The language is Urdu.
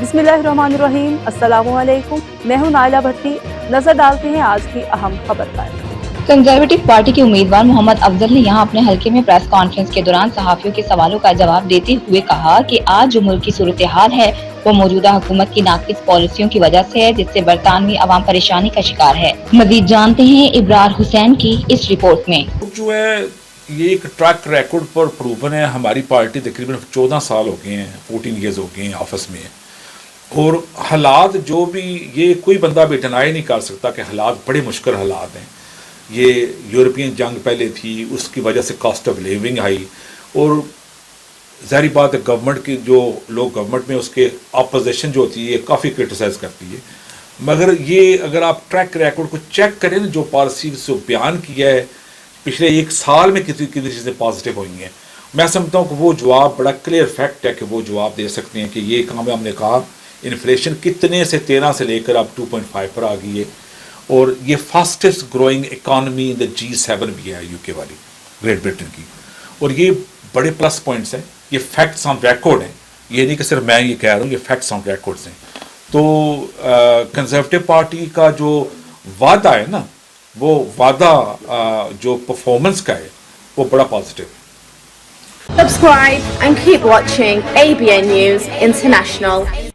بسم اللہ الرحمن الرحیم، السلام علیکم، میں ہوں نائلہ بھٹی۔ نظر ڈالتے ہیں آج کی اہم خبر پر۔ کنزرویٹو پارٹی کے امیدوار محمد افضل نے یہاں اپنے حلقے میں پریس کانفرنس کے دوران صحافیوں کے سوالوں کا جواب دیتے ہوئے کہا کہ آج جو ملک کی صورتحال ہے وہ موجودہ حکومت کی ناقص پالیسیوں کی وجہ سے ہے، جس سے برطانوی عوام پریشانی کا شکار ہے۔ مزید جانتے ہیں ابرار حسین کی اس رپورٹ میں۔ جو ہے یہ ایک ٹریک ریکارڈ پر پروون ہے، ہماری پارٹی تقریباً 14 سال ہو گئے ہیں، 14 ایئرز ہو گئے ہیں آفس میں، اور حالات جو بھی یہ کوئی بندہ بھی ڈینائی نہیں کر سکتا کہ حالات بڑے مشکل حالات ہیں۔ یہ یورپین جنگ پہلے تھی، اس کی وجہ سے کاسٹ آف لیونگ آئی، اور ظاہری بات ہے گورنمنٹ کی جو لوگ گورنمنٹ میں اس کے اپوزیشن جو ہوتی ہے یہ کافی کرٹیسائز کرتی ہے، مگر یہ اگر آپ ٹریک ریکارڈ کو چیک کریں جو پالیسی سے بیان کیا ہے پچھلے ایک سال میں کتنی چیزیں پازیٹیو ہوئی ہیں، میں سمجھتا ہوں کہ وہ جواب بڑا کلیئر فیکٹ ہے کہ وہ جواب دے سکتے ہیں کہ یہ کام ہم نے کہا انفلیشن کتنے سے 13 سے لے کر اب 2.5 پر آ گئی ہے، اور یہ fastest growing economy in the G7 بھی ہے UK والی، گریٹ برٹن کی، اور یہ بڑے پلس پوائنٹس ہیں، یہ فیکٹس آن ریکارڈ ہیں، یہ نہیں کہ صرف میں یہ کہہ رہا ہوں، یہ فیکٹس آن ریکارڈس ہیں۔ تو کنزرویٹو پارٹی کا جو وعدہ ہے نا، وہ وعدہ جو پرفارمنس کا ہے وہ بڑا پازیٹیو ہے۔ Subscribe and keep watching ABN News International.